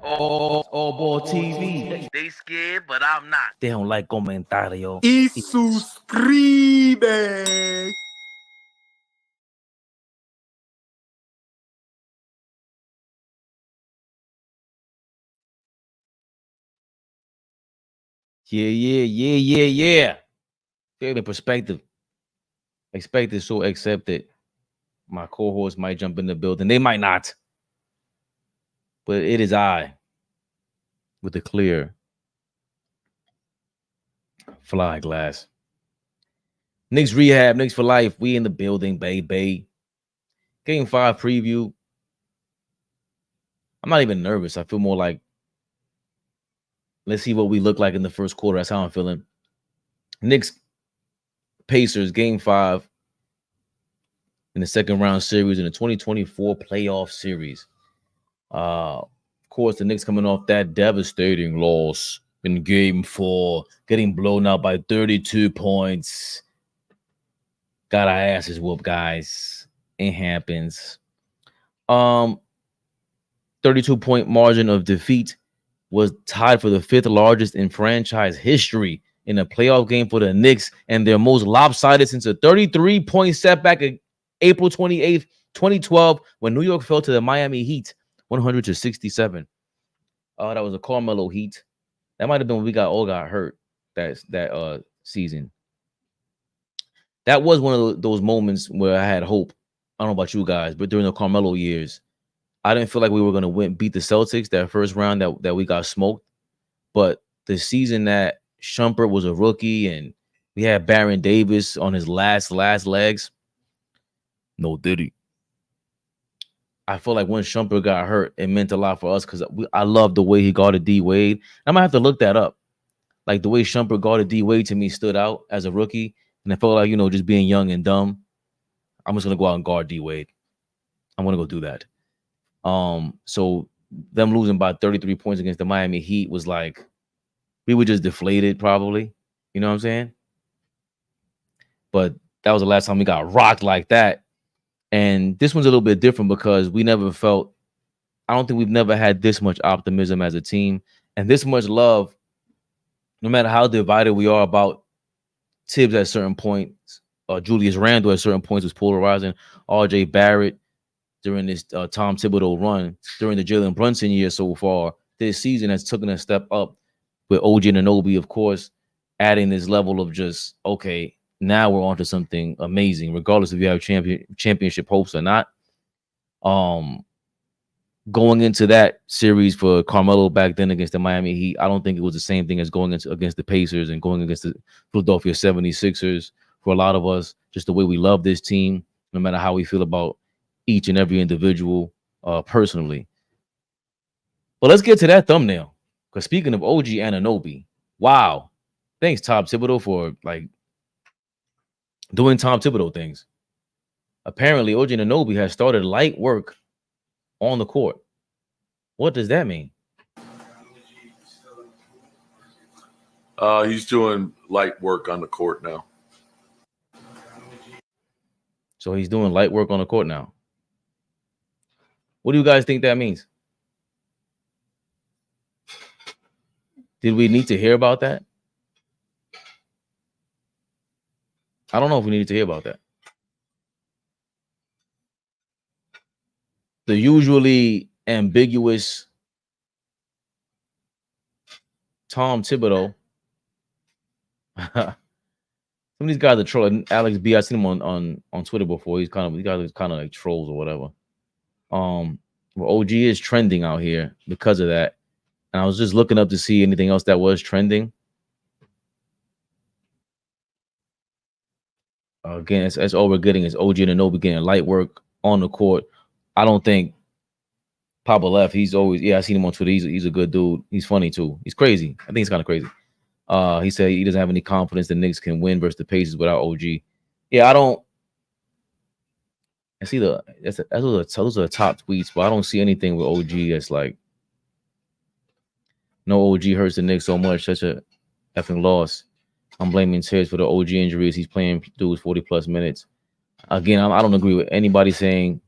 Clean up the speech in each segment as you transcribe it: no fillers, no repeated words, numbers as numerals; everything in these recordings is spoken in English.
Ball TV. They scared, but I'm not. They don't like comentario. Y suscribe. Yeah. Feel the perspective. Expected, so accepted. My cohorts might jump in the building. They might not. But it is I with the clear fly glass. Knicks rehab, Knicks for life. We in the building, baby. Game 5 preview. I'm not even nervous. I feel more like, let's see what we look like in the first quarter. That's how I'm feeling. Knicks Pacers, game 5 in the second round series in the 2024 playoff series. Of course, the Knicks coming off that devastating loss in game 4, getting blown out by 32 points. Got our asses whooped, guys. It happens. 32-point margin of defeat was tied for the 5th largest in franchise history in a playoff game for the Knicks, and their most lopsided since a 33-point setback in April 28th, 2012, when New York fell to the Miami Heat 100-67. That was a Carmelo Heat. That might have been when we all got hurt that season. That was one of those moments where I had hope. I don't know about you guys, but during the Carmelo years, I didn't feel like we were going to beat the Celtics that first round that we got smoked. But the season that Shumpert was a rookie and we had Baron Davis on his last legs, no diddy. I feel like when Shumpert got hurt, it meant a lot for us because I love the way he guarded D Wade. I might have to look that up. Like the way Shumpert guarded D Wade to me stood out as a rookie. And I felt like, just being young and dumb, I'm just going to go out and guard D Wade. I'm going to go do that. So them losing by 33 points against the Miami Heat was like, we were just deflated probably. You know what I'm saying? But that was the last time we got rocked like that. And this one's a little bit different because I don't think we've never had this much optimism as a team and this much love, no matter how divided we are about Tibs at certain points. Julius Randle at certain points was polarizing. RJ Barrett during this Tom Thibodeau run, during the Jalen Brunson year so far, this season has taken a step up with OG Anunoby, of course, adding this level of just, okay, now we're on to something amazing, regardless if you have championship hopes or not. Going into that series for Carmelo back then against the Miami Heat, I don't think it was the same thing as going against the Pacers and going against the Philadelphia 76ers. For a lot of us, just the way we love this team, no matter how we feel about each and every individual personally. But let's get to that thumbnail. Because speaking of OG Anunoby, wow. Thanks, Tom Thibodeau, for doing Tom Thibodeau things. Apparently, OG Anunoby has started light work on the court. What does that mean? He's doing light work on the court now. So he's doing light work on the court now. What do you guys think that means? Did we need to hear about that? I don't know if we needed to hear about that. The usually ambiguous Tom Thibodeau. Some of these guys are trolling. Alex B, I've seen him on Twitter before. These guys are kind of like trolls or whatever. Well, OG is trending out here because of that. And I was just looking up to see anything else that was trending. Again, that's all we're getting is OG Anunoby getting light work on the court. I don't think Papa left. He's always, I seen him on Twitter. He's a good dude. He's funny too. He's crazy. I think he's kind of crazy. He said he doesn't have any confidence the Knicks can win versus the Pacers without OG. Yeah, I don't. I see those are the top tweets, but I don't see anything with OG that's like, no, OG hurts the Knicks so much, such a effing loss. I'm blaming Tibs for the OG injuries. He's playing dudes 40 plus minutes. Again, I don't agree with anybody saying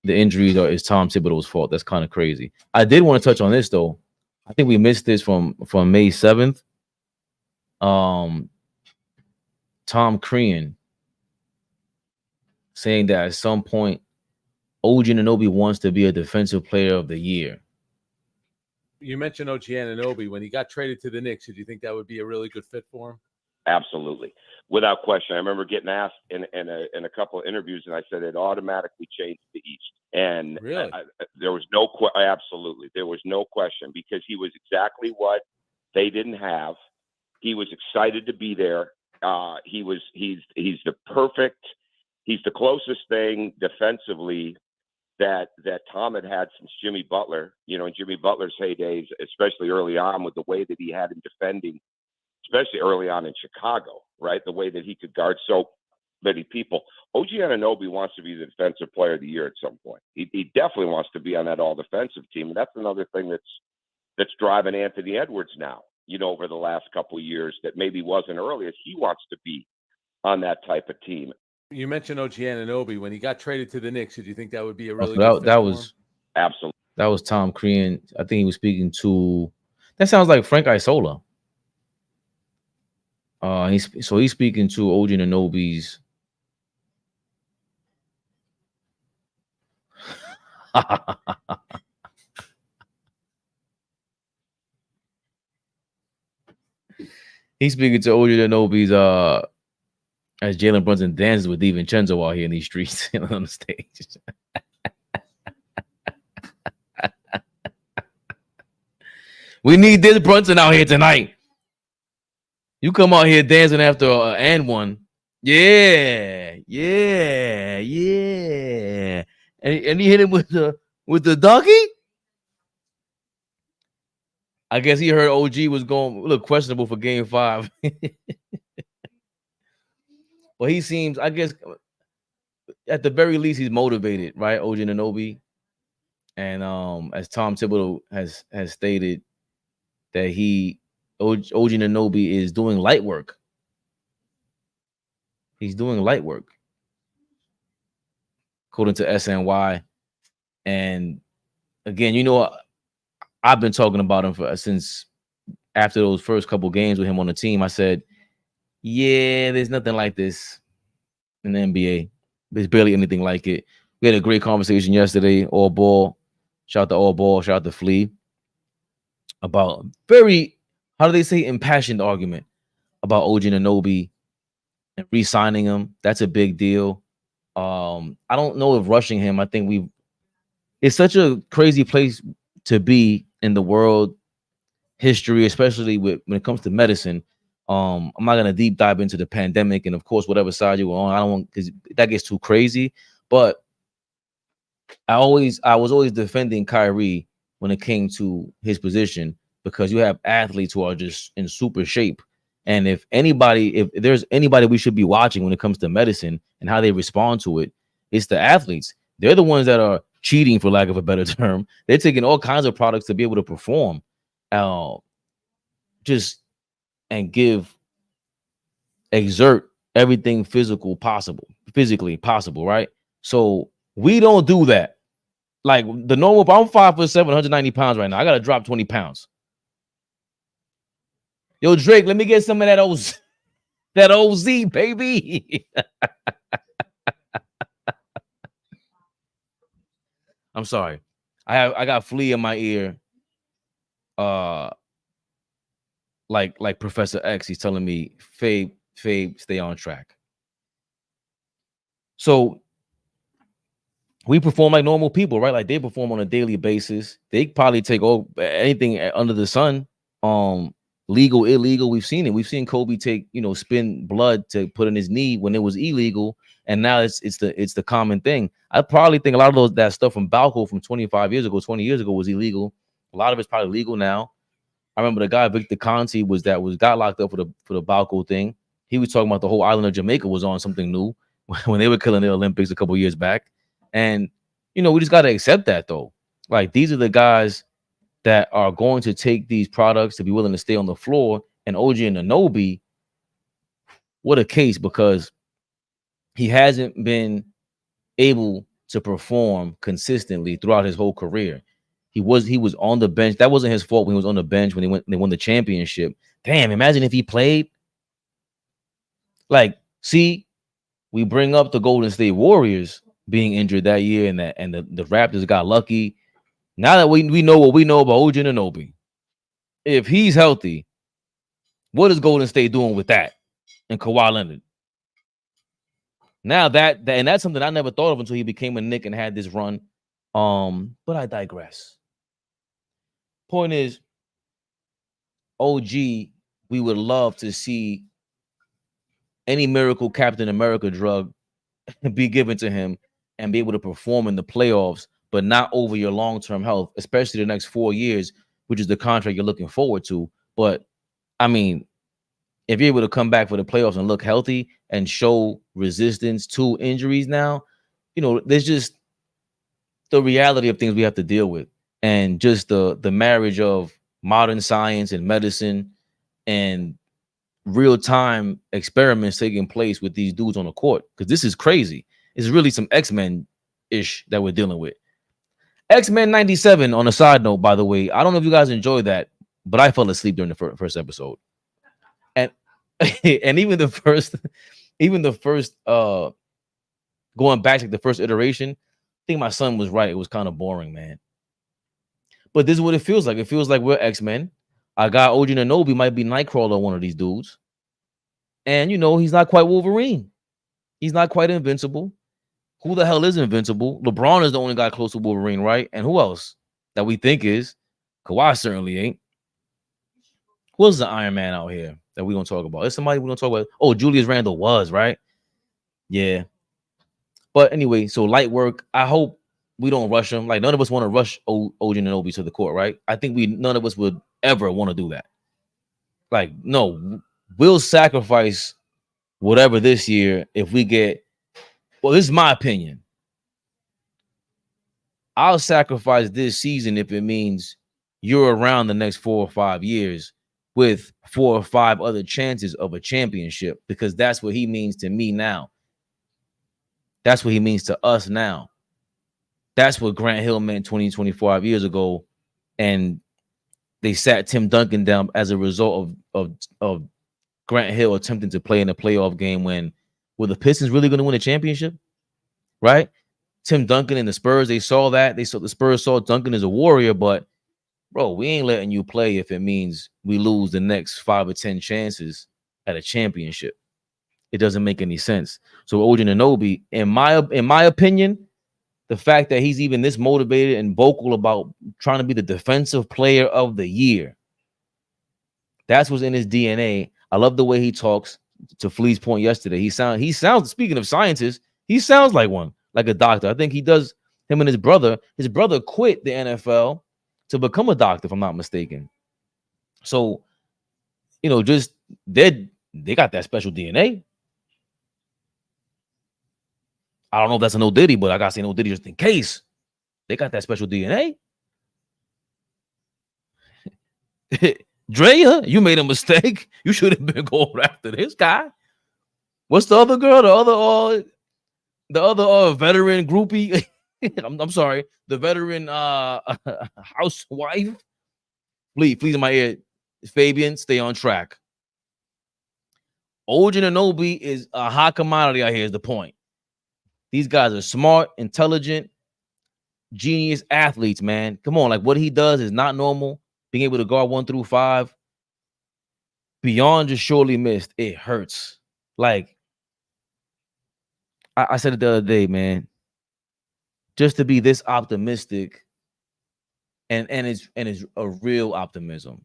the injuries is Tom Thibodeau's fault. That's kind of crazy. I did want to touch on this though. I think we missed this from May 7th. Tom Crean saying that at some point OG Anunoby wants to be a defensive player of the year. You mentioned OG Anunoby. When he got traded to the Knicks, did you think that would be a really good fit for him? Absolutely. Without question. I remember getting asked in a couple of interviews, and I said it automatically changed the East. And really? There was no absolutely. There was no question, because he was exactly what they didn't have. He was excited to be there. He's the closest thing defensively that Tom had since Jimmy Butler, in Jimmy Butler's heydays, especially early on with the way that he had him defending, especially early on in Chicago, right? The way that he could guard so many people. OG Anunoby wants to be the defensive player of the year at some point. He definitely wants to be on that all-defensive team. And that's another thing that's driving Anthony Edwards now, over the last couple of years that maybe wasn't earlier. He wants to be on that type of team. You mentioned OG Anunoby. When he got traded to the Knicks, did you think that would be a really good fit that for was him? Absolutely. That was Tom Crean. I think he was speaking to. That sounds like Frank Isola. He's speaking to OG Anunoby's. He's speaking to OG Anunoby's as Jalen Brunson dances with DiVincenzo out here in these streets on the stage. We need this Brunson out here tonight. You come out here dancing after and one. Yeah. And he hit him with the donkey. I guess he heard OG was going a little questionable for game 5. But he seems, I guess, at the very least, he's motivated, right? OG Anunoby. And as Tom Thibodeau has stated, that OG Anunoby is doing light work. He's doing light work, according to SNY. And again, I've been talking about him since after those first couple games with him on the team. I said, yeah, there's nothing like this in the NBA. There's barely anything like it. We had a great conversation yesterday, All Ball. Shout out to All Ball, shout out to Flea. About very, how do they say, impassioned argument about OG Anunoby and re-signing him. That's a big deal. I don't know if rushing him. I think it's such a crazy place to be in the world history, especially when it comes to medicine. I'm not gonna deep dive into the pandemic and of course whatever side you were on. I don't want, because that gets too crazy. But I was always defending Kyrie when it came to his position, because you have athletes who are just in super shape. And if there's anybody we should be watching when it comes to medicine and how they respond to it, it's the athletes. They're the ones that are cheating, for lack of a better term. They're taking all kinds of products to be able to perform, exert everything physically possible, right? So we don't do that. Like the normal, I'm 5'7", 190 pounds right now. I gotta drop 20 pounds. Yo, Drake, let me get some of that OZ, baby. I'm sorry. I got Flea in my ear. Like Professor X, he's telling me, Fabe, stay on track. So we perform like normal people, right? Like they perform on a daily basis. They probably take anything under the sun. Legal, illegal. We've seen it. We've seen Kobe take, spin blood to put in his knee when it was illegal, and now it's the common thing. I probably think a lot of that stuff from Balco from 25 years ago, 20 years ago was illegal. A lot of it's probably legal now. I remember the guy Victor Conti got locked up for the Balco thing. He was talking about the whole island of Jamaica was on something new when they were killing the Olympics a couple years back. And we just got to accept that, though. Like, these are the guys that are going to take these products to be willing to stay on the floor. And OG Anunoby, what a case, because he hasn't been able to perform consistently throughout his whole career. He was on the bench. That wasn't his fault when he was on the bench when they won the championship. Damn, imagine if he played. Like, see, we bring up the Golden State Warriors being injured that year, and the Raptors got lucky. Now that we know what we know about OG Anunoby, if he's healthy, what is Golden State doing with that and Kawhi Leonard? Now and that's something I never thought of until he became a Knick and had this run. But I digress. Point is, OG, we would love to see any miracle Captain America drug be given to him and be able to perform in the playoffs, but not over your long-term health, especially the next 4 years, which is the contract you're looking forward to. But I mean, if you're able to come back for the playoffs and look healthy and show resistance to injuries now, there's just the reality of things we have to deal with, and just the marriage of modern science and medicine and real-time experiments taking place with these dudes on the court, because this is crazy. It's really some X-Men-ish that we're dealing with. X-Men 97, on a side note, by the way, I don't know if you guys enjoyed that, but I fell asleep during the first episode. And and even the first going back to the first iteration, I think my son was right. It was kind of boring, man. But this is what it feels like. It feels like we're X-Men. I got OG Anunoby might be Nightcrawler, one of these dudes. And, he's not quite Wolverine. He's not quite invincible. Who the hell is invincible? LeBron is the only guy close to Wolverine, right? And who else that we think is? Kawhi certainly ain't. Who else is the Iron Man out here that we're going to talk about? There's somebody we're going to talk about. Oh, Julius Randle was, right? Yeah. But anyway, so light work. I hope we don't rush him. Like, none of us want to rush OG Anunoby to the court, right? I think none of us would ever want to do that. Like, no, we'll sacrifice whatever this year if we get, well, this is my opinion. I'll sacrifice this season if it means you're around the next 4 or 5 years with 4 or 5 other chances of a championship, because that's what he means to me now. That's what he means to us now. That's what Grant Hill meant 20, 25 years ago. And they sat Tim Duncan down as a result of Grant Hill attempting to play in a playoff game when were the Pistons really going to win a championship? Right? Tim Duncan and the Spurs, they saw that. The Spurs saw Duncan as a warrior, but bro, we ain't letting you play if it means we lose the next 5 or 10 chances at a championship. It doesn't make any sense. So OG Anunoby, in my opinion, the fact that he's even this motivated and vocal about trying to be the defensive player of the year, that's what's in his DNA. I love the way he talks. To Flea's point yesterday, he sounds, speaking of scientists, he sounds like one, like a doctor. I think he does. Him and his brother quit the NFL to become a doctor, if I'm not mistaken. So, just they got that special DNA. I don't know if that's a no Diddy, but I gotta say no Diddy just in case. They got that special DNA. Drea, you made a mistake. You should have been going after this guy. What's the other girl? The other veteran groupie. I'm sorry, the veteran housewife. Please in my ear, Fabian, stay on track. OG Anunoby is a hot commodity out here. Is the point. These guys are smart, intelligent, genius athletes, man. Come on, like what he does is not normal. Being able to guard 1 through 5, beyond just surely missed. It hurts. Like I said it the other day, man. Just to be this optimistic, and it's a real optimism.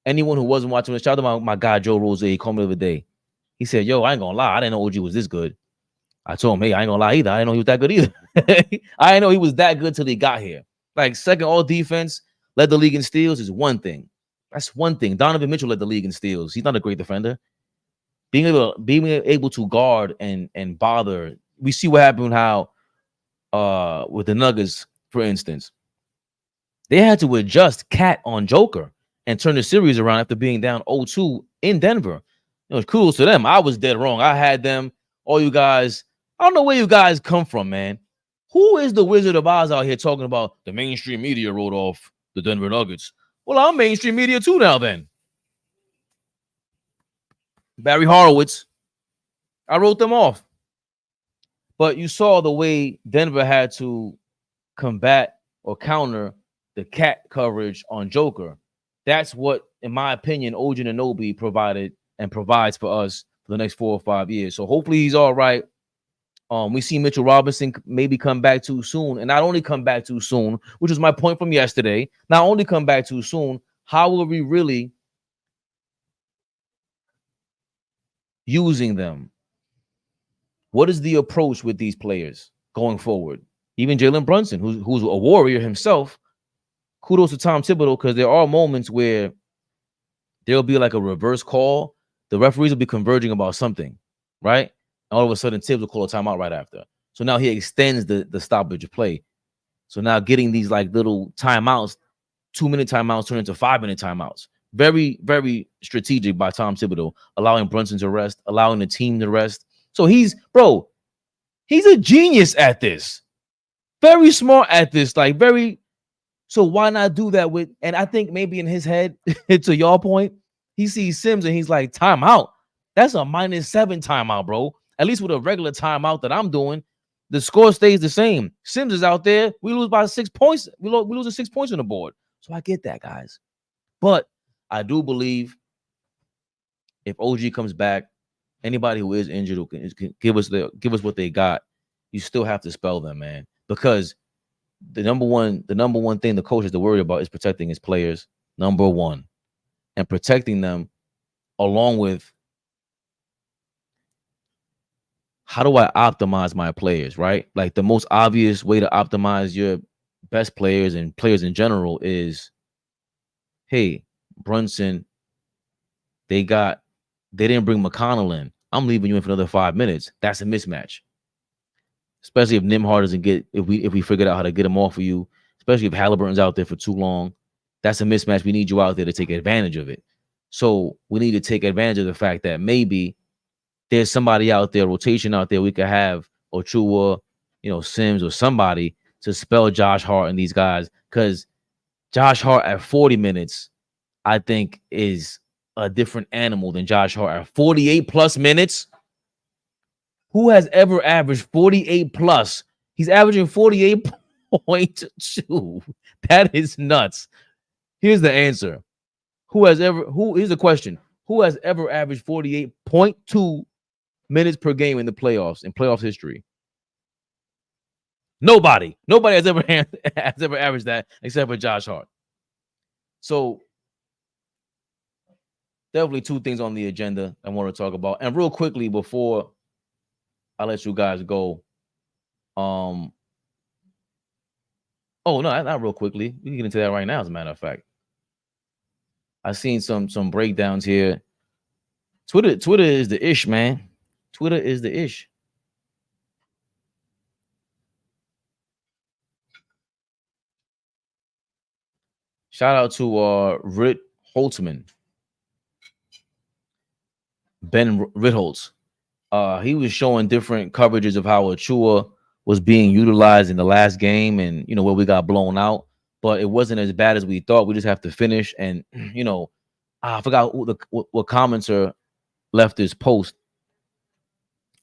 Anyone who wasn't watching this, shout out to my guy Joe Rose. He called me the other day. He said, "Yo, I ain't gonna lie, I didn't know OG was this good." I told him, "Hey, I ain't gonna lie either. I didn't know he was that good either." I didn't know he was that good till he got here. Like second all defense, led the league in steals is one thing. That's one thing. Donovan Mitchell led the league in steals. He's not a great defender. Being able to guard and bother. We see what happened how with the Nuggets, for instance. They had to adjust Cat on Joker and turn the series around after being down 0-2 in Denver. It was cool to them. I was dead wrong. I had them. All you guys, I don't know where you guys come from, man. Who is the Wizard of Oz out here talking about the mainstream media wrote off the Denver Nuggets? Well, I'm mainstream media too now then. Barry Horowitz, I wrote them off. But you saw the way Denver had to combat or counter the cat coverage on Joker. That's what, in my opinion, OG Anunoby provided and provides for us for the next 4 or 5 years. So hopefully he's all right. We see Mitchell Robinson maybe come back too soon, and not only come back too soon, which was my point from yesterday. Not only come back too soon, how are we really using them? What is the approach with these players going forward? Even Jalen Brunson, who's a warrior himself. Kudos to Tom Thibodeau, because there are moments where there'll be like a reverse call. The referees will be converging about something, right? All of a sudden, Tibs will call a timeout right after. So now he extends the stoppage of play. So now getting these like little timeouts, 2-minute timeouts turn into 5-minute timeouts. Very, very strategic by Tom Thibodeau, allowing Brunson to rest, allowing the team to rest. So he's a genius at this. Very smart at this. Like very. So why not do that with? And I think maybe in his head, to your point, he sees Sims and he's like, timeout. That's a -7 timeout, bro. At least with a regular timeout that I'm doing, the score stays the same. Sims is out there. We lose by 6 points. We lose 6 points on the board. So I get that, guys. But I do believe if OG comes back, anybody who is injured who can give us what they got, you still have to spell them, man. Because the number one thing the coach has to worry about is protecting his players, number one. And protecting them along with how do I optimize my players, right? Like the most obvious way to optimize your best players and players in general is, hey, Brunson, they didn't bring McConnell in. I'm leaving you in for another 5 minutes. That's a mismatch. Especially if Nimhard doesn't get, if we figured out how to get him off of you, especially if Halliburton's out there for too long, that's a mismatch. We need you out there to take advantage of it. So we need to take advantage of the fact that maybe there's somebody out there, rotation out there, we could have Achiuwa, Sims or somebody to spell Josh Hart and these guys. Because Josh Hart at 40 minutes, I think, is a different animal than Josh Hart at 48 plus minutes. Who has ever averaged 48 plus? He's averaging 48.2. That is nuts. Here's the answer. Here's the question. Who has ever averaged 48.2 minutes per game in the playoffs, in playoff history? Nobody has ever averaged that except for Josh Hart. So definitely 2 things on the agenda I want to talk about. And real quickly before I let you guys go. Oh no, not real quickly. We can get into that right now, as a matter of fact. I've seen some breakdowns here. Twitter is the ish, man. Twitter is the ish. Shout out to Rit Holtzman. Ben Ritholtz. He was showing different coverages of how Achiuwa was being utilized in the last game and, where we got blown out. But it wasn't as bad as we thought. We just have to finish. And, I forgot what commenter left this post,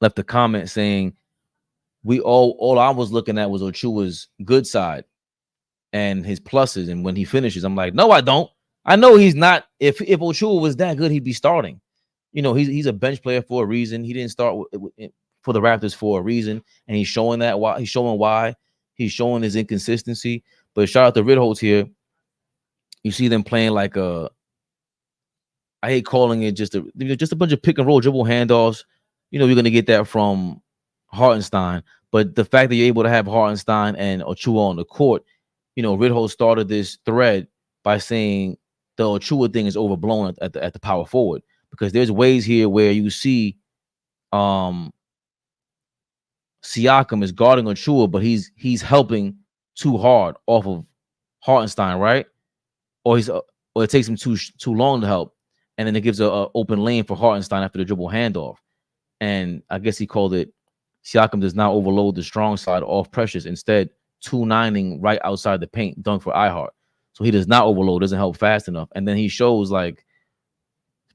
left a comment saying all I was looking at was Achiuwa's good side and his pluses. And when he finishes, I'm like, no, I don't. I know he's not. If Achiuwa was that good, he'd be starting. He's a bench player for a reason. He didn't start for the Raptors for a reason, and he's showing that. Why he's showing his inconsistency. But shout out to Ritholtz here. You see them playing like I hate calling it just a bunch of pick and roll dribble handoffs. You're gonna get that from Hartenstein, but the fact that you're able to have Hartenstein and Achiuwa on the court, Ritholtz started this thread by saying the Achiuwa thing is overblown at the power forward. Because there's ways here where you see Siakam is guarding Achiuwa, but he's helping too hard off of Hartenstein, right? Or it takes him too long to help, and then it gives a open lane for Hartenstein after the dribble handoff. And I guess he called it Siakam does not overload the strong side off Precious. Instead, 2-9ing right outside the paint, dunk for iHeart. So he does not overload, doesn't help fast enough. And then he shows like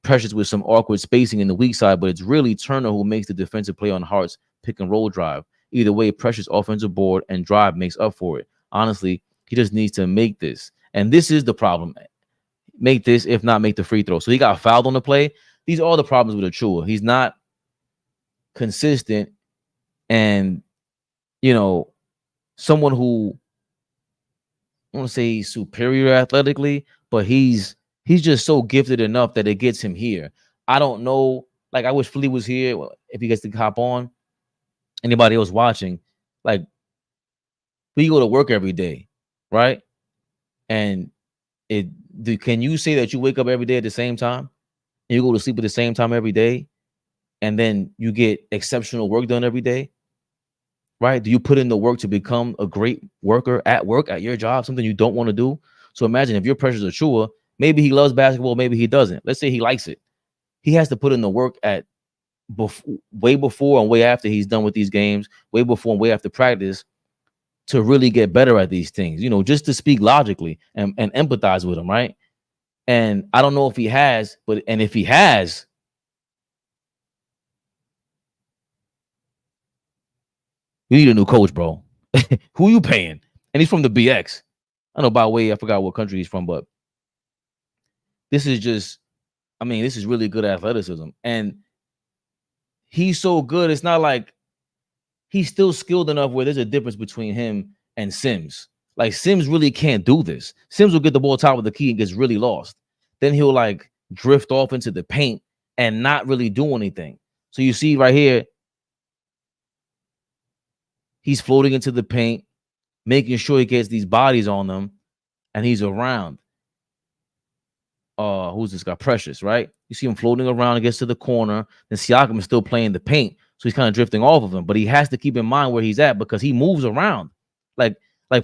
Precious with some awkward spacing in the weak side, but it's really Turner who makes the defensive play on Hart's pick and roll drive. Either way, Precious offensive board and drive makes up for it. Honestly, he just needs to make this. And this is the problem. Make this, if not make the free throw. So he got fouled on the play. These are all the problems with Achiuwa. He's not consistent and, you know, someone who, I want to say superior athletically, but he's just so gifted enough that it gets him here. I don't know. Like, I wish Flea was here. If he gets to hop on, anybody else watching, like, we go to work every day, right? And can you say that you wake up every day at the same time and you go to sleep at the same time every day, and then you get exceptional work done every day, right? Do you put in the work to become a great worker at work, at your job, something you don't want to do? So imagine if your Precious Achiuwa, maybe he loves basketball, maybe he doesn't. Let's say he likes it. He has to put in the work at way before and way after he's done with these games, way before and way after practice, to really get better at these things, you know, just to speak logically and empathize with him, right? And I don't know if he has, but if he has, you need a new coach, bro. Who you paying? And he's from the BX. I know, by the way, I forgot what country he's from, but this is just, I mean, this is really good athleticism. And he's so good. It's not like he's still skilled enough where there's a difference between him and Sims. Like, Sims really can't do this. Sims will get the ball top of the key and gets really lost. Then he'll like drift off into the paint and not really do anything. So you see right here, he's floating into the paint, making sure he gets these bodies on them, and he's around. Who's this guy? Precious, right? You see him floating around and gets to the corner. Then Siakam is still playing the paint, so he's kind of drifting off of him. But he has to keep in mind where he's at because he moves around. Like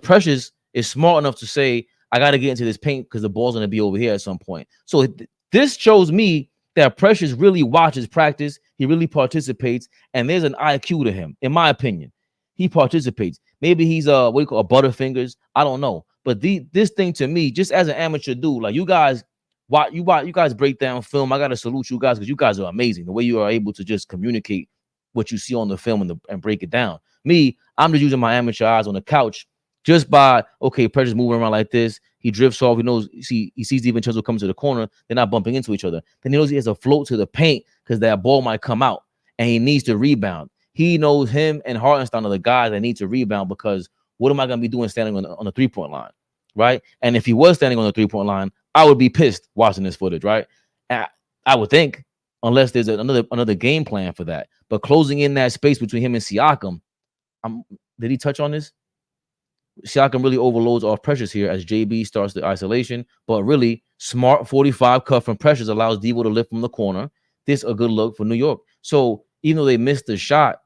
Precious is smart enough to say, I got to get into this paint because the ball's going to be over here at some point. So this shows me that Precious really watches practice. He really participates, and there's an IQ to him, in my opinion. He participates. Maybe he's what do you call a butterfingers? I don't know. But this thing to me, just as an amateur dude, like you guys break down film. I gotta salute you guys because you guys are amazing. The way you are able to just communicate what you see on the film and break it down. Me, I'm just using my amateur eyes on the couch just by, okay, Precious moving around like this. He drifts off. He knows he sees DiVincenzo coming to the corner. They're not bumping into each other. Then he knows he has to float to the paint because that ball might come out and he needs to rebound. He knows him and Hartenstein are the guys that need to rebound because what am I going to be doing standing on the three-point line, right? And if he was standing on the three-point line, I would be pissed watching this footage, right? I would think, unless there's another game plan for that. But closing in that space between him and Siakam, did he touch on this? Siakam really overloads off Precious here as JB starts the isolation, but really smart 45 cut from Precious allows Devo to lift from the corner. This a good look for New York. So even though they missed the shot,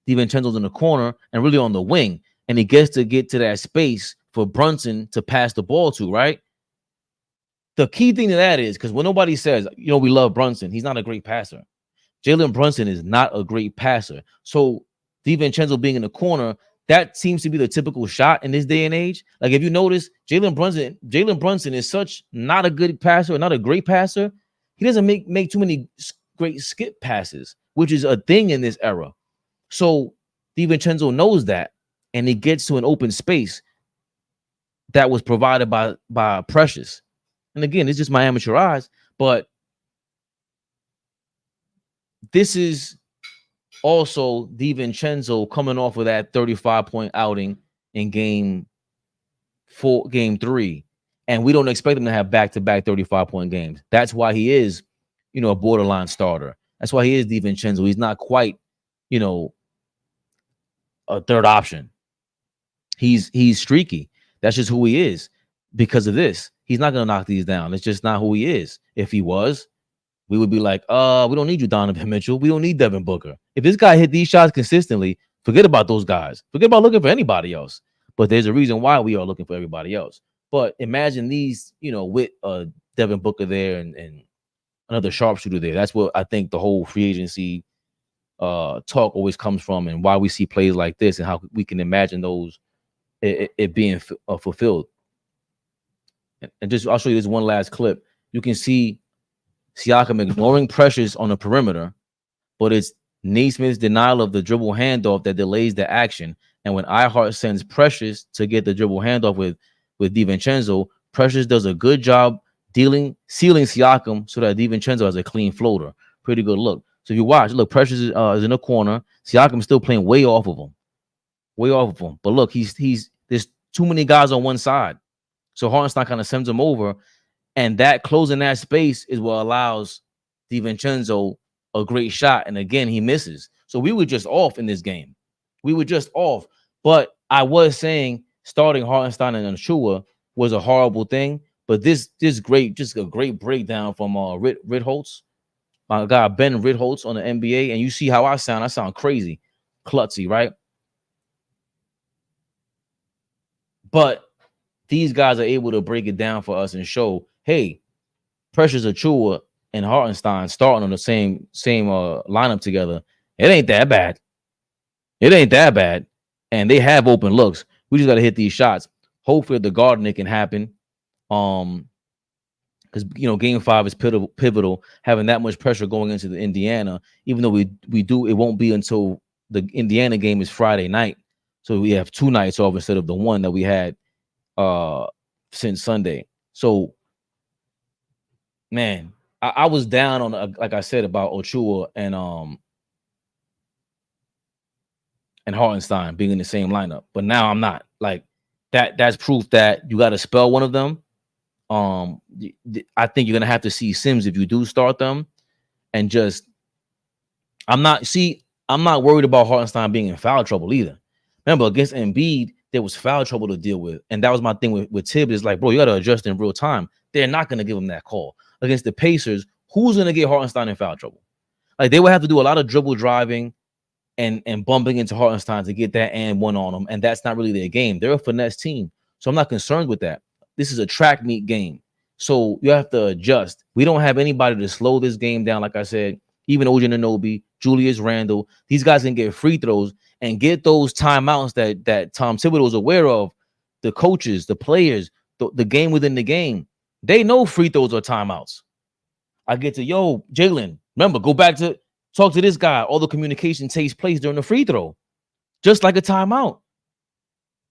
DiVincenzo's in the corner and really on the wing, and he gets to get to that space for Brunson to pass the ball to, right? The key thing to that is, because when nobody says, you know, we love Brunson, he's not a great passer. Jalen Brunson is not a great passer. So DiVincenzo being in the corner, that seems to be the typical shot in this day and age. Like if you notice, Jalen Brunson is such not a good passer, or not a great passer. He doesn't make too many great skip passes, which is a thing in this era. So DiVincenzo knows that, and he gets to an open space that was provided by Precious. And again, it's just my amateur eyes, but this is also DiVincenzo coming off of that 35-point outing in game 3. And we don't expect him to have back-to-back 35-point games. That's why he is, you know, a borderline starter. That's why he is DiVincenzo. He's not quite, you know, a third option. He's streaky. That's just who he is because of this. He's not going to knock these down. It's just not who he is. If he was, we would be like, we don't need you, Donovan Mitchell. We don't need Devin Booker. If this guy hit these shots consistently, forget about those guys. Forget about looking for anybody else. But there's a reason why we are looking for everybody else. But imagine these, you know, with Devin Booker there and another sharpshooter there. That's what I think the whole free agency talk always comes from, and why we see plays like this, and how we can imagine those it being fulfilled. And just I'll show you this one last clip. You can see Siakam ignoring pressures on the perimeter, but it's Naismith's denial of the dribble handoff that delays the action. And when iHeart sends Precious to get the dribble handoff with DiVincenzo, Precious does a good job sealing Siakam so that DiVincenzo has a clean floater. Pretty good look. So if you watch, look, Precious is in the corner. Siakam's still playing way off of him. But look, he's there's too many guys on one side. So Hartenstein kind of sends him over, and that closing that space is what allows DiVincenzo a great shot. And again, he misses. So we were just off in this game. But I was saying starting Hartenstein and Achiuwa was a horrible thing. But this great, just a great breakdown from Ritholtz, my guy Ben Ritholtz on the NBA. And you see how I sound. I sound crazy, klutzy, right? But these guys are able to break it down for us and show, hey, Precious Achiuwa and Hartenstein starting on the same lineup together. It ain't that bad. And they have open looks. We just got to hit these shots. Hopefully the gardening can happen. Because game 5 is pivotal. Having that much pressure going into the Indiana, even though we do, it won't be until the Indiana game is Friday night. So we have 2 nights off instead of the one that we had since Sunday. So, man, I was down on like I said about Achiuwa and Hartenstein being in the same lineup, but now I'm not. Like that's proof that you got to spell one of them. I think you're gonna have to see Sims if you do start them, and just I'm not worried about Hartenstein being in foul trouble either. Remember, against Embiid, there was foul trouble to deal with. And that was my thing with Tibs. It's like, bro, you got to adjust in real time. They're not going to give him that call. Against the Pacers, who's going to get Hartenstein in foul trouble? Like, they would have to do a lot of dribble driving and bumping into Hartenstein to get that and one on them. And that's not really their game. They're a finesse team. So I'm not concerned with that. This is a track meet game. So you have to adjust. We don't have anybody to slow this game down. Like I said, even OG Anunoby, Julius Randle, these guys can get free throws and get those timeouts that Tom Thibodeau is aware of. The coaches, the players, the game within the game, they know free throws are timeouts. I get to, Jalen, remember, go back to talk to this guy. All the communication takes place during the free throw, just like a timeout.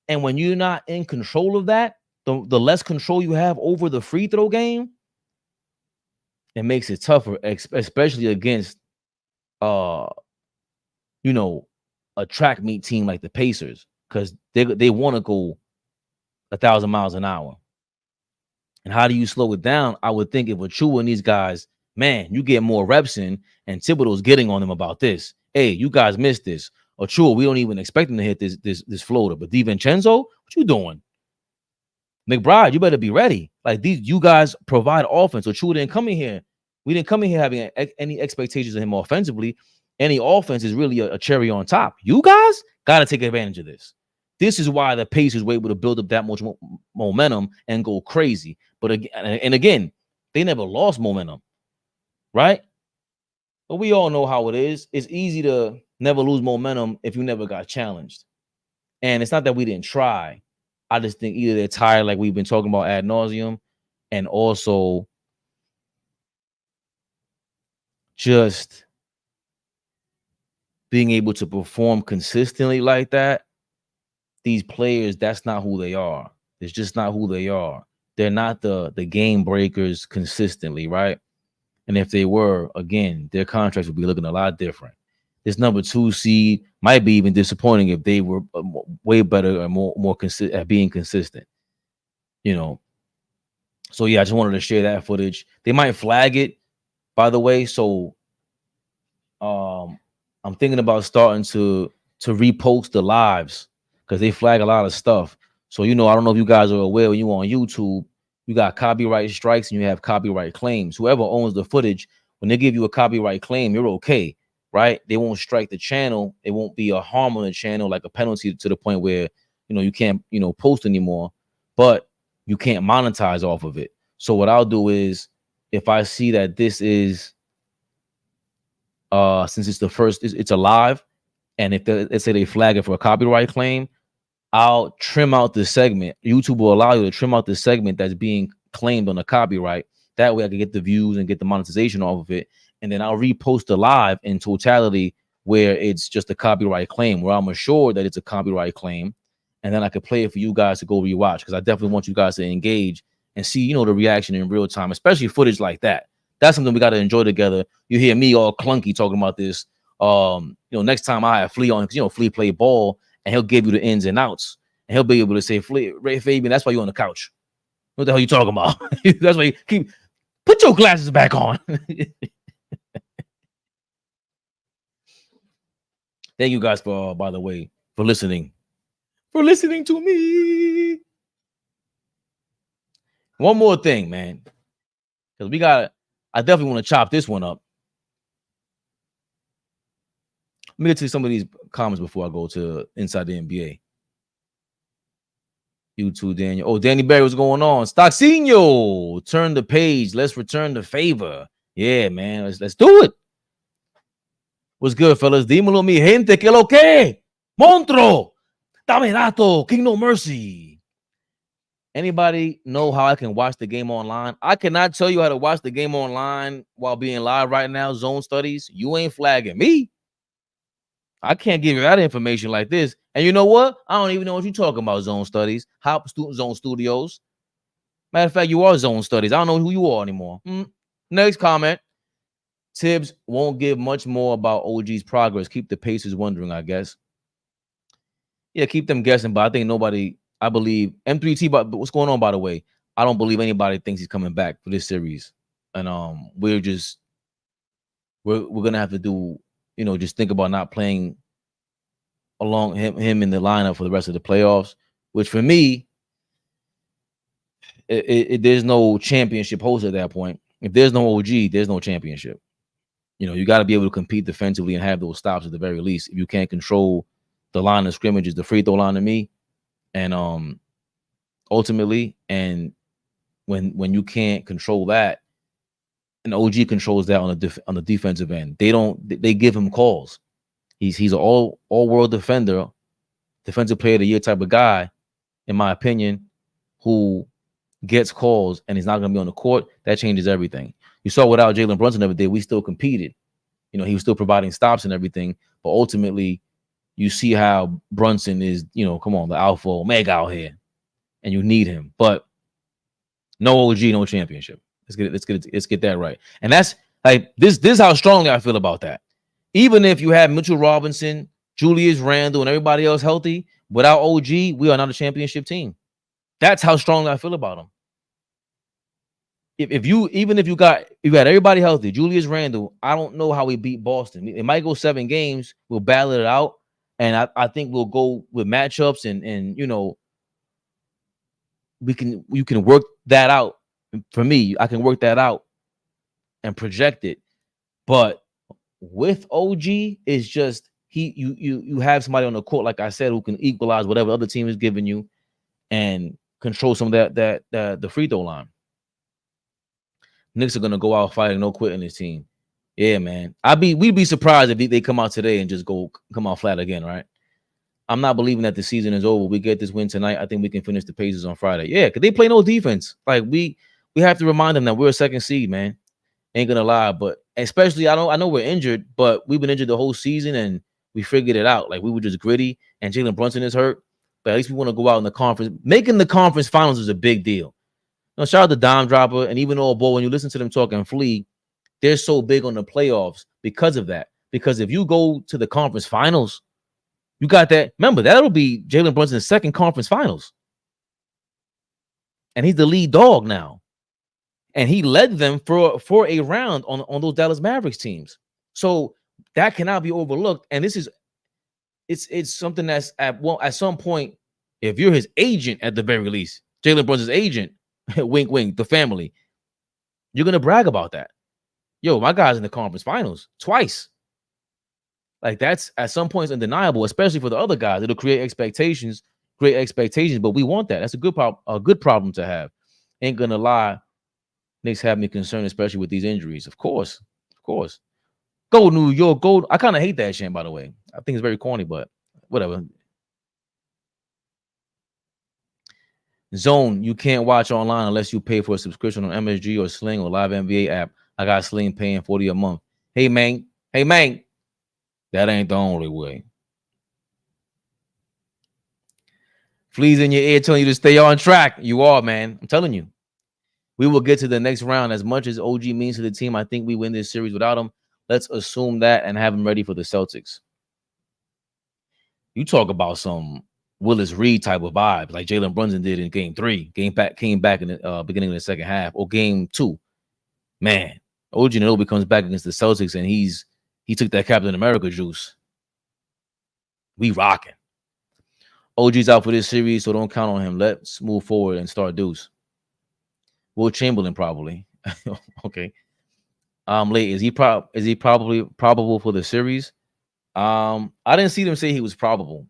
And when you're not in control of that, the less control you have over the free throw game, it makes it tougher, especially against a track meet team like the Pacers, because they want to go 1,000 miles an hour. And how do you slow it down? I would think if Achiuwa and these guys, man, you get more reps in, and Thibodeau's getting on them about this. Hey, you guys missed this. Achiuwa, we don't even expect him to hit this floater. But DiVincenzo, what you doing? McBride, you better be ready. Like you guys provide offense. Achiuwa didn't come in here. We didn't come in here having any expectations of him offensively. Any offense is really a cherry on top. You guys got to take advantage of this. This is why the Pacers were able to build up that much momentum and go crazy. But again, they never lost momentum, right? But we all know how it is. It's easy to never lose momentum if you never got challenged. And it's not that we didn't try. I just think either they're tired, like we've been talking about ad nauseum, and also just being able to perform consistently like that. These players, that's not who they are. It's just not who they are. They're not the game breakers consistently, right? And if they were, again, their contracts would be looking a lot different. This number 2 seed might be even disappointing if they were way better and more consistent at being consistent. So yeah, I just wanted to share that footage. They might flag it, by the way. So I'm thinking about starting to repost the lives, because they flag a lot of stuff. So, I don't know if you guys are aware, when you on YouTube, you got copyright strikes and you have copyright claims. Whoever owns the footage, when they give you a copyright claim, you're okay, right? They won't strike the channel. It won't be a harm on the channel, like a penalty to the point where, you can't, post anymore, but you can't monetize off of it. So what I'll do is, if I see that this is since it's the first, it's alive, and if let's say they flag it for a copyright claim, I'll trim out the segment. YouTube will allow you to trim out the segment that's being claimed on the copyright. That way I can get the views and get the monetization off of it. And then I'll repost the live in totality where it's just a copyright claim, where I'm assured that it's a copyright claim. And then I could play it for you guys to go rewatch, because I definitely want you guys to engage and see, you know, the reaction in real time, especially footage like that. That's something we got to enjoy together. You hear me all clunky talking about this. You know, next time I have Flea on, because, you know, Flea play ball and he'll give you the ins and outs. And he'll be able to say, Ray Fabian, that's why you're on the couch. What the hell are you talking about? That's why you put your glasses back on. Thank you guys for, by the way, for listening. For listening to me. One more thing, man. Because I definitely want to chop this one up. Let me get to some of these comments before I go to Inside the NBA. You too, Daniel. Oh, Danny Barry, what's going on? Stocksinho, turn the page. Let's return the favor. Yeah, man. Let's do it. What's good, fellas? Dímelo, mi gente, que lo que? Montro. Dame dato. King No Mercy. Anybody know how I can watch the game online? I cannot tell you how to watch the game online while being live right now. Zone studies. You ain't flagging me. I can't give you that information like this. And you know what? I don't even know what you're talking about, Zone Studies. Hop Zone Studios. Matter of fact, you are Zone Studies. I don't know who you are anymore. Next comment. Tibs won't give much more about OG's progress. Keep the Pacers wondering, I guess. Yeah, keep them guessing, but I think nobody, I believe, M3T, but what's going on, by the way? I don't believe anybody thinks he's coming back for this series. And we're going to have to do, you know, just think about not playing along him in the lineup for the rest of the playoffs, which for me, there's no championship host at that point. If there's no OG, there's no championship. You know, you got to be able to compete defensively and have those stops at the very least. If you can't control the line of scrimmages, the free throw line to me, and ultimately, and when you can't control that, and OG controls that on the defensive end, they give him calls. He's an all world defender, defensive player of the year type of guy, in my opinion, who gets calls and he's not going to be on the court. That changes everything. You saw without Jalen Brunson every day, we still competed. You know, he was still providing stops and everything, but ultimately, you see how Brunson is. You know, come on, the alpha omega out here, and you need him. But no OG, no championship. Let's get that right. And that's like this is how strongly I feel about that. Even if you have Mitchell Robinson, Julius Randle, and everybody else healthy, without OG, we are not a championship team. That's how strongly I feel about them. If you had everybody healthy, Julius Randle, I don't know how we beat Boston. It might go 7 games. We'll battle it out, and I think we'll go with matchups and you know, you can work that out. For me, I can work that out and project it. But with OG, it's just you have somebody on the court, like I said, who can equalize whatever other team is giving you and control some of the free throw line. Knicks are gonna go out fighting, no quitting this team. Yeah, man. We'd be surprised if they come out today and just come out flat again, right? I'm not believing that the season is over. We get this win tonight. I think we can finish the Pacers on Friday. Yeah, because they play no defense. Like we have to remind them that we're a second seed, man. Ain't gonna lie, but especially I know we're injured, but we've been injured the whole season and we figured it out. Like we were just gritty, and Jalen Brunson is hurt, but at least we want to go out in the conference. Making the conference finals is a big deal. Now, shout out to Dime Dropper and even All Ball. When you listen to them talking Flea, they're so big on the playoffs because of that. Because if you go to the conference finals, you got that. Remember, that'll be Jalen Brunson's second conference finals. And he's the lead dog now. And he led them for a round on those Dallas Mavericks teams. So that cannot be overlooked. And this is it's something that's at some point, if you're his agent at the very least, Jalen Brunson's agent, wink, wink, the family, you're going to brag about that. Yo, my guy's in the conference finals twice. Like that's at some points undeniable, especially for the other guys. It'll create expectations, great expectations, but we want that. That's a good problem to have. Ain't gonna lie, Knicks have me concerned, especially with these injuries. Of course. Go New York, go. I kind of hate that chant, by the way. I think it's very corny, but whatever. Zone, you can't watch online unless you pay for a subscription on MSG or Sling or Live NBA app. I got Sling paying $40 a month. Hey, man. That ain't the only way. Fleas in your ear telling you to stay on track. You are, man. I'm telling you. We will get to the next round. As much as OG means to the team, I think we win this series without him. Let's assume that and have him ready for the Celtics. You talk about some Willis Reed type of vibe, like Jalen Brunson did in Game 3. Came back in the beginning of the second half, or Game 2. Man, OG Anunoby comes back against the Celtics, and he took that Captain America juice. We rocking. OG's out for this series, so don't count on him. Let's move forward and start Deuce. Will Chamberlain probably. Okay. Late. Is he probably probable for the series? I didn't see them say he was probable.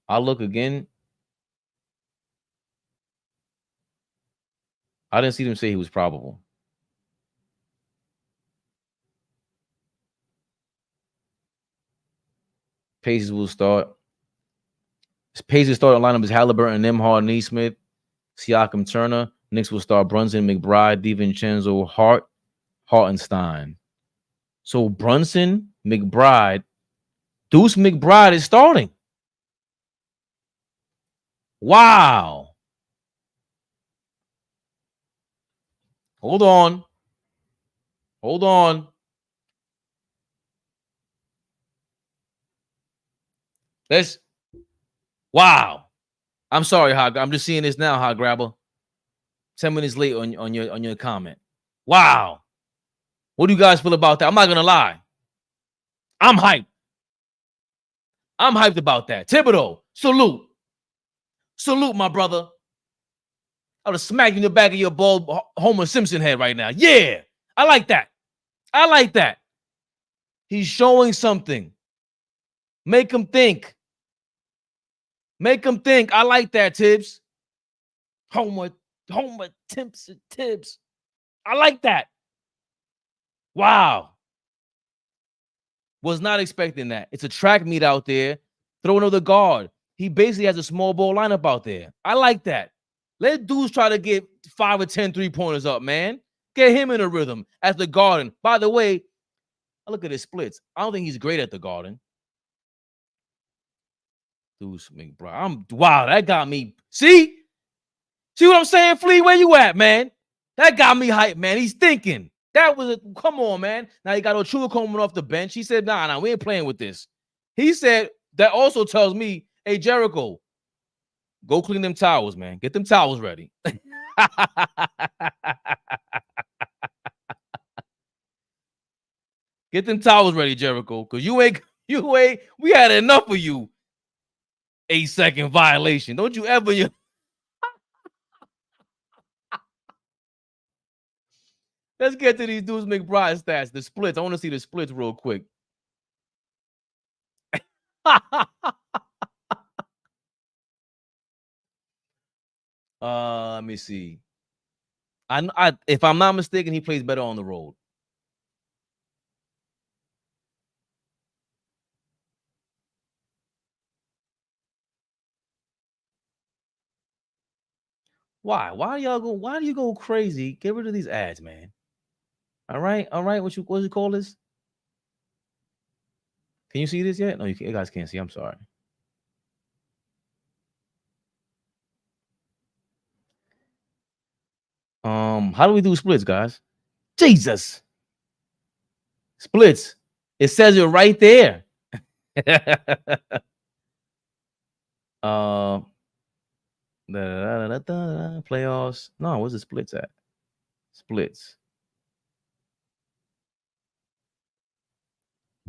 I'll look again. I didn't see them say he was probable. Pacers will start. Pacers start lineup is Halliburton, Nembhard, Neesmith, Siakam, Turner. Knicks will start Brunson, McBride, DiVincenzo, Hart, Hartenstein. So Brunson, McBride, Deuce McBride is starting. Wow. Hold on. Wow. I'm sorry, Hog. I'm just seeing this now, Hog Grabber. 10 minutes late on your comment. Wow. What do you guys feel about that? I'm not gonna lie. I'm hyped. I'm hyped about that. Thibodeau, salute. Salute, my brother. I would have smacked you in the back of your bald Homer Simpson head right now. Yeah. I like that. He's showing something. Make him think. I like that, Tibs. Homer Tibbs. I like that. Wow. Was not expecting that. It's a track meet out there. Throw another guard. He basically has a small ball lineup out there. I like that. Let dudes try to get 5 or 10 3-pointers up, man. Get him in a rhythm at the Garden. By the way, I look at his splits. I don't think he's great at the Garden. Deuce McBride. Wow, that got me. See what I'm saying, Flea? Where you at, man? That got me hyped, man. He's thinking. Come on, man. Now you got Achiuwa coming off the bench. He said, nah, we ain't playing with this. He said, that also tells me, hey, Jericho, go clean them towels, man. Get them towels ready. Get them towels ready, Jericho, because you ain't, we had enough of you. 8-second violation. Don't you ever... Let's get to these dudes McBride stats. The splits. I want to see the splits real quick. Let me see. If I'm not mistaken, he plays better on the road. Why? Why do you go crazy? Get rid of these ads, man. All right. What you call this? Can you see this yet? No, you guys can't see. I'm sorry. How do we do splits, guys? Jesus. Splits. It says it right there. Playoffs. No, where's the splits at? Splits.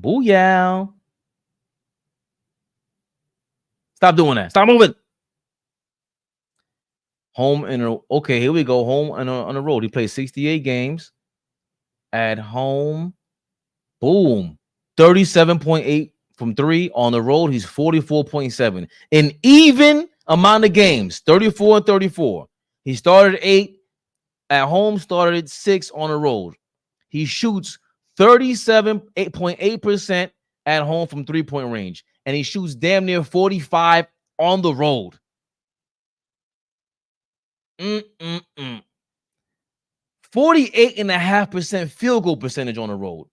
Booyah. Stop doing that. Stop moving. Home and okay, here we go. Home and on the road. He plays 68 games. At home, boom, 37.8 from 3. On the road, he's 44.7. An even amount of games, 34 and 34. He started 8 at home, started 6 on the road. He shoots 37.8% at home from three-point range, and he shoots damn near 45 on the road. 48.5% field goal percentage on the road.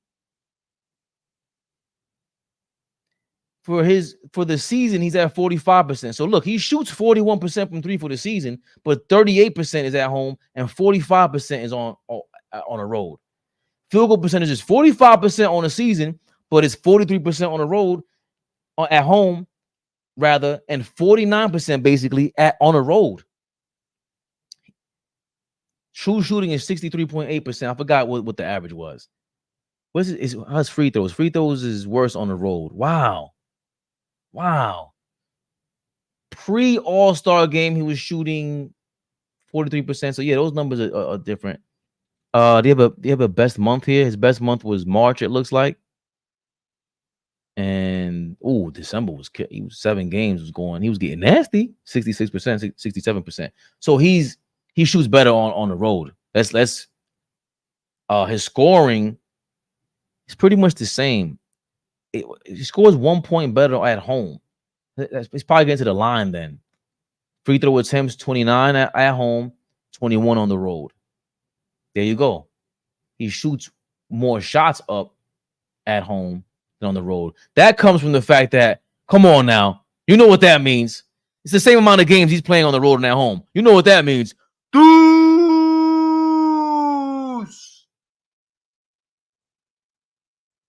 For the season, he's at 45%. So look, he shoots 41% from three for the season, but 38% is at home and 45% is on the road. Field goal percentage is 45% on the season, but it's 43% on the road, at home rather, and 49% basically on the road. True shooting is 63.8%. I forgot what the average was. How's free throws? Free throws is worse on the road. Wow. Pre-All-Star game, he was shooting 43%. So yeah, those numbers are different. They have a best month here. His best month was March, it looks like. And December was 7 games was going. He was getting nasty. 66%, 67%. So he shoots better on the road. His scoring is pretty much the same. He scores 1 point better at home. He's probably getting to the line then. Free throw attempts 29 at home, 21 on the road. There you go. He shoots more shots up at home than on the road. That comes from the fact that, come on now, you know what that means. It's the same amount of games he's playing on the road and at home. You know what that means. Deuce!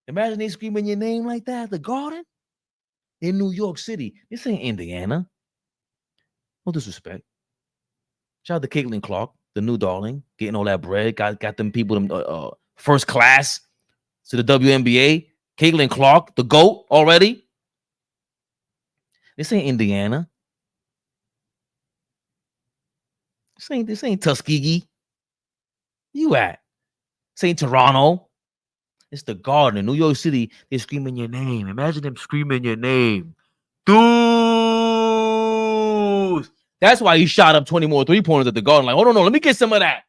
Imagine they screaming your name like that at the Garden in New York City. This ain't Indiana. No disrespect. Shout out to Caitlin Clark, the new darling, getting all that bread. Got them people first class to the WNBA. Caitlin Clark, the GOAT already. This ain't Indiana. This ain't Tuskegee. You at? This ain't Toronto. It's the Garden in New York City. They're screaming your name. Imagine them screaming your name. Deuce! That's why he shot up 20 more three-pointers at the Garden. Like, hold on, let me get some of that.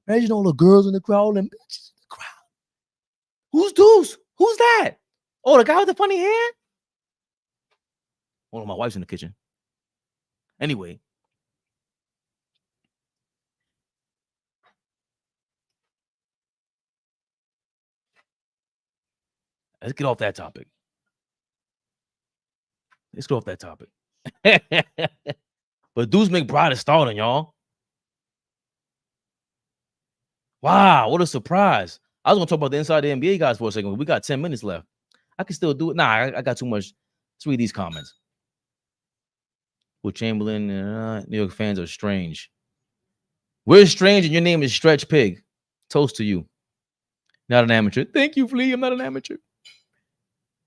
Imagine all the girls in the crowd, all them bitches in the crowd. Who's Deuce? Who's that? Oh, the guy with the funny hair? Hold on, my wife's in the kitchen. Anyway. Let's get off that topic. But Deuce McBride is starting, y'all. Wow, what a surprise. I was going to talk about the Inside the NBA guys for a second. We got 10 minutes left. I can still do it. Nah, I got too much. Let's read these comments. Will Chamberlain, New York fans are strange. We're strange and your name is Stretch Pig. Toast to you. Not an amateur. Thank you, Flea. I'm not an amateur.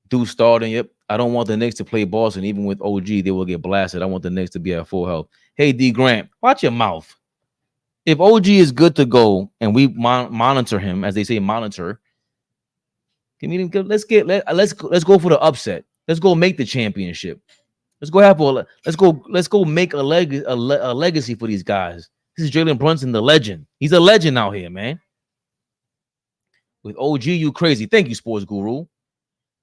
Deuce starting. Yep. I don't want the Knicks to play Boston. Even with OG, they will get blasted. I want the Knicks to be at full health. Hey, D. Grant, watch your mouth. If OG is good to go and we monitor him, as they say, monitor, let's go for the upset. Let's go make the championship. Let's go make a legacy for these guys. This is Jalen Brunson, the legend. He's a legend out here, man. With OG, you crazy. Thank you, Sports Guru.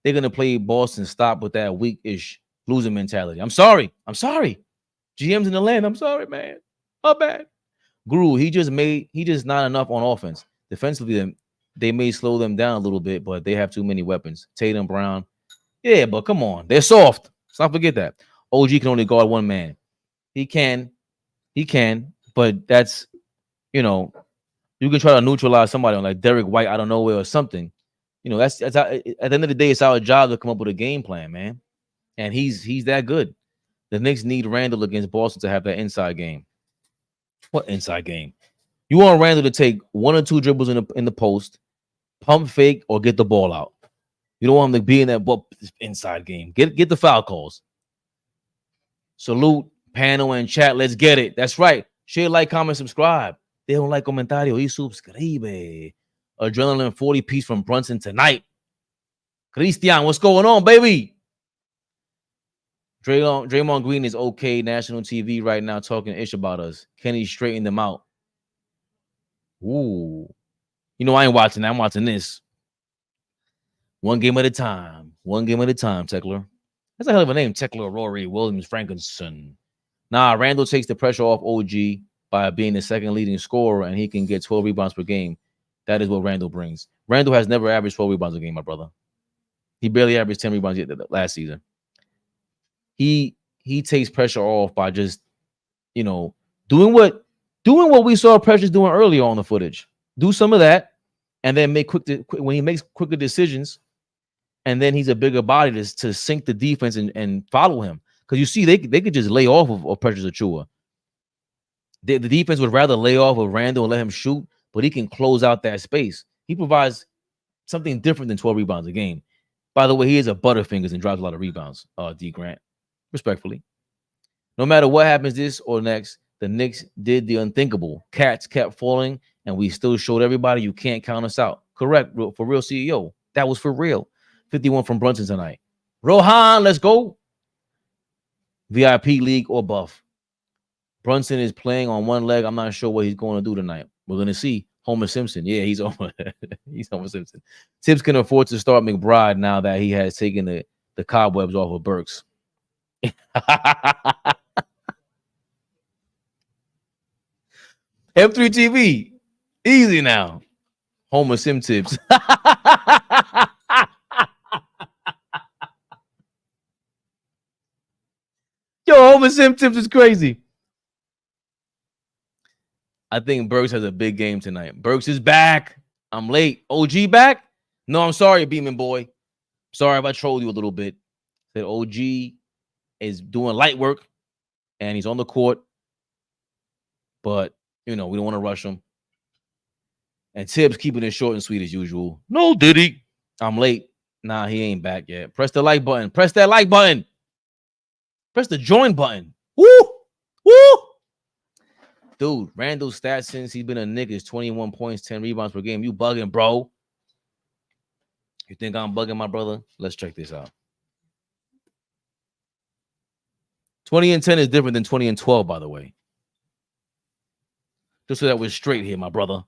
They're gonna play Boston. Stop with that weak-ish losing mentality. I'm sorry. GM's in the land. I'm sorry, man. How bad? Guru, he just not enough on offense. Defensively, they may slow them down a little bit, but they have too many weapons. Tatum, Brown. Yeah, but come on. They're soft. Let's not forget that. OG can only guard one man. He can, but that's, you can try to neutralize somebody on like Derek White out of nowhere or something. That's at the end of the day, it's our job to come up with a game plan, man. And he's that good. The Knicks need Randall against Boston to have that inside game. What inside game? You want Randall to take 1 or 2 dribbles in the post, pump fake, or get the ball out. You don't want him to be in that inside game. Get the foul calls. Salute, panel, and chat. Let's get it. That's right. Share, like, comment, subscribe. They don't like comentario. Y subscribe. Adrenaline 40 piece from Brunson tonight. Christian, what's going on, baby? Draymond Green is okay. National TV right now talking ish about us. Kenny straighten them out. Ooh. I ain't watching that. I'm watching this. One game at a time. One game at a time, Tekler. That's a hell of a name, Tekler Rory Williams Frankenson. Nah, Randall takes the pressure off OG by being the second leading scorer, and he can get 12 rebounds per game. That is what Randall brings. Randall has never averaged 12 rebounds a game, my brother. He barely averaged 10 rebounds yet last season. He takes pressure off by just, doing what we saw Precious doing earlier on the footage. Do some of that, and then make when he makes quicker decisions, and then he's a bigger body to sink the defense and follow him. Because you see, they could just lay off of Precious Achiuwa. The defense would rather lay off of Randall and let him shoot, but he can close out that space. He provides something different than 12 rebounds a game. By the way, he is a butterfingers and drives a lot of rebounds, D. Grant, respectfully. No matter what happens this or next, the Knicks did the unthinkable. Cats kept falling, and we still showed everybody you can't count us out. Correct, for real, CEO. That was for real. 51 from Brunson tonight. Rohan, let's go. VIP league or buff. Brunson is playing on one leg. I'm not sure what he's going to do tonight. We're going to see. Homer Simpson. Yeah, he's Homer. He's Homer Simpson. Tibs can afford to start McBride now that he has taken the cobwebs off of Burks. M3 TV. Easy now. Homer Sim Tips. Yo, Homer Sim Tips is crazy. I think Burks has a big game tonight. Burks is back. I'm late. OG back? No, I'm sorry, Beeman boy. Sorry if I trolled you a little bit. Said OG is doing light work and he's on the court. But, we don't want to rush him. And Tibbs keeping it short and sweet as usual. No, did he? I'm late. Nah, he ain't back yet. Press the like button. Press that like button. Press the join button. Woo! Woo! Dude, Randall's stats since he's been a Knick is 21 points, 10 rebounds per game. You bugging, bro. You think I'm bugging, my brother? Let's check this out. 20 and 10 is different than 20 and 12, by the way. Just so that we're straight here, my brother.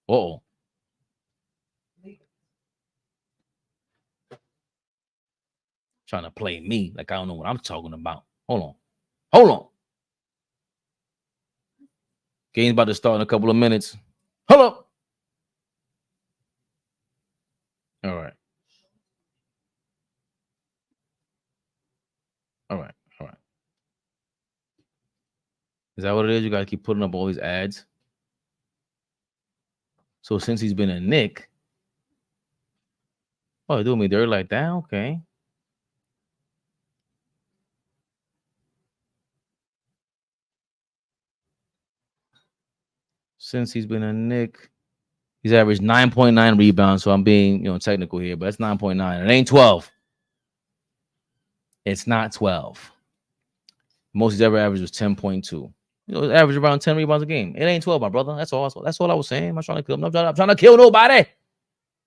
Uh-oh. Trying to play me like I don't know what I'm talking about. Hold on. Game's about to start in a couple of minutes. Hold up. All right. Is that what it is? You got to keep putting up all these ads. So since he's been a Knick, oh, doing me dirty like that? Okay. Since he's been a Knick, he's averaged 9.9 rebounds. So I'm being, technical here, but that's 9.9. It ain't 12. It's not 12. Most he's ever averaged was 10.2. Average around 10 rebounds a game. It ain't 12, my brother. That's all I was saying. I'm trying to kill him. I'm trying to kill nobody.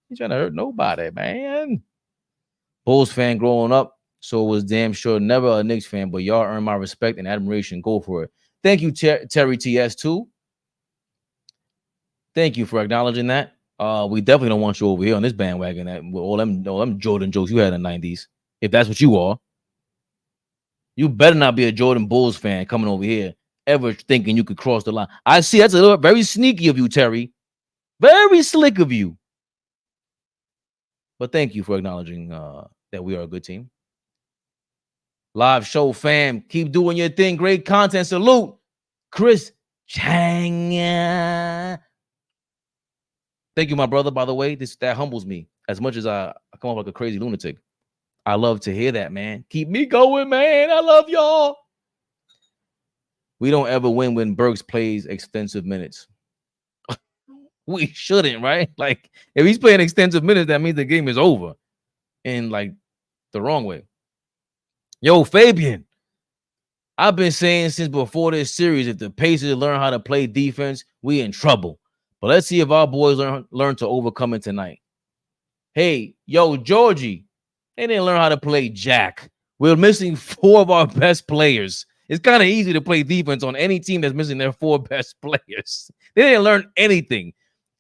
He's trying to hurt nobody, man. Bulls fan growing up, so it was damn sure never a Knicks fan, but y'all earn my respect and admiration. Go for it. Thank you, Terry TS2. Thank you for acknowledging that. We definitely don't want you over here on this bandwagon with all them Jordan jokes you had in the 90s. If that's what you are. You better not be a Jordan Bulls fan coming over here ever thinking you could cross the line. I see that's a little very sneaky of you, Terry. Very slick of you. But thank you for acknowledging that we are a good team. Live show fam. Keep doing your thing. Great content. Salute. Chris Chang. Thank you, my brother. By the way, that humbles me. As much as I come off like a crazy lunatic. I love to hear that, man. Keep me going, man. I love y'all. We don't ever win when Burks plays extensive minutes. We shouldn't, right? Like, if he's playing extensive minutes, that means the game is over. In, like, the wrong way. Yo, Fabian. I've been saying since before this series, if the Pacers learn how to play defense, we in trouble. But let's see if our boys learn to overcome it tonight. Hey, yo, Georgie. They didn't learn how to play jack. We're missing 4 of our best players. It's kind of easy to play defense on any team that's missing their 4 best players. They didn't learn anything.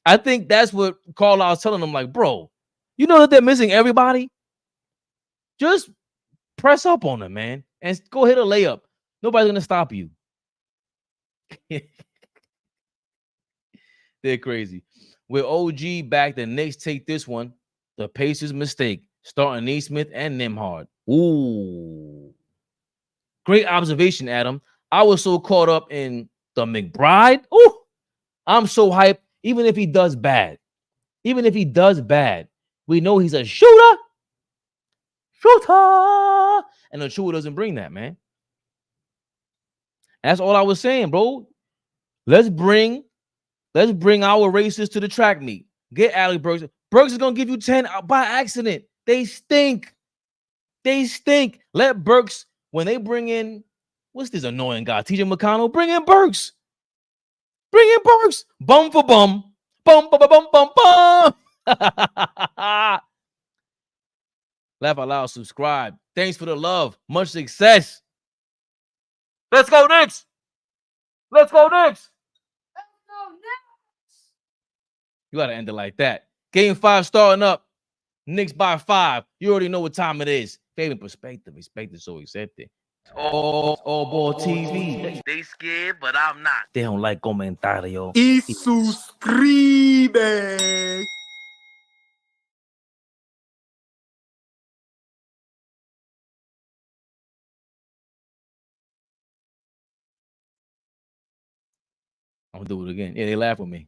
I think that's what Carlisle was telling them. Like, bro, you know that they're missing everybody. Just press up on them, man, and go hit a layup. Nobody's gonna stop you. They're crazy. With OG back, the Knicks take this one. The Pacers' mistake, starting Neesmith and Nembhard. Ooh. Great observation, Adam. I was so caught up in the McBride. Ooh, I'm so hyped. Even if he does bad, we know he's a shooter. And Achiuwa doesn't bring that, man. That's all I was saying, bro. Let's bring our racers to the track meet. Get Alec Burks. Burks is gonna give you 10 by accident. They stink. Let Burks, when they bring in, what's this annoying guy? TJ McConnell, bring in Burks. Bum for bum. Bum, bum, bum, bum, bum. Laugh out loud, subscribe. Thanks for the love. Much success. Let's go Knicks. You gotta end it like that. Game 5 starting up. Knicks by 5. You already know what time it is. Favorite perspective. Respect is so accepted. All ball TV. They scared, but I'm not. They don't like comentario. Y suscribe. I'm gonna do it again. Yeah, they laugh with me.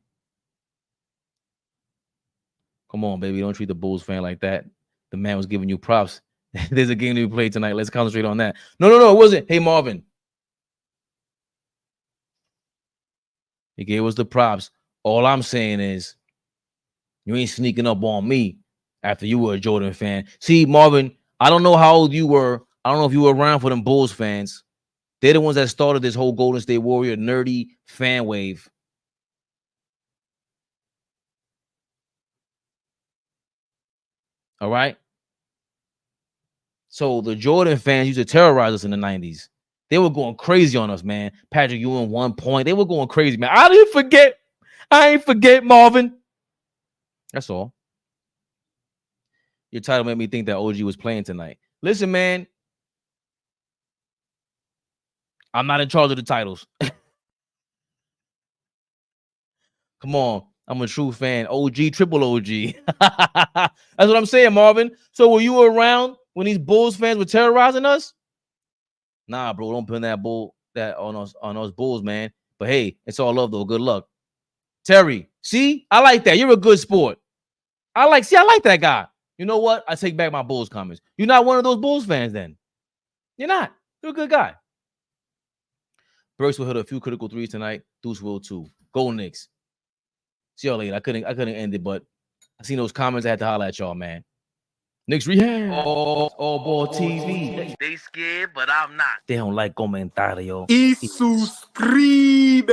Come on, baby. Don't treat the Bulls fan like that. The man was giving you props. There's a game to be played tonight. Let's concentrate on that. No, it wasn't. Hey, Marvin. He gave us the props. All I'm saying is you ain't sneaking up on me after you were a Jordan fan. See, Marvin, I don't know how old you were. I don't know if you were around for them Bulls fans. They're the ones that started this whole Golden State Warrior nerdy fan wave. All right? So the Jordan fans used to terrorize us in the 90s. They were going crazy on us, man. Patrick Ewing 1 point. They were going crazy, man. I ain't forget, Marvin. That's all. Your title made me think that OG was playing tonight. Listen, man. I'm not in charge of the titles. Come on. I'm a true fan. OG, triple OG. That's what I'm saying, Marvin. So were you around when these Bulls fans were terrorizing us? Nah, bro, don't put that on us Bulls, man. But hey, it's all love though. Good luck. Terry, see, I like that. You're a good sport. I like that guy. You know what? I take back my Bulls comments. You're not one of those Bulls fans then. You're not. You're a good guy. Burks will hit a few critical threes tonight. Deuce will too. Go Knicks. See y'all later. I couldn't end it, but I seen those comments. I had to holler at y'all, man. Knicks Rehab. All ball TV. They scared, but I'm not. They don't like comentario. Y suscribe.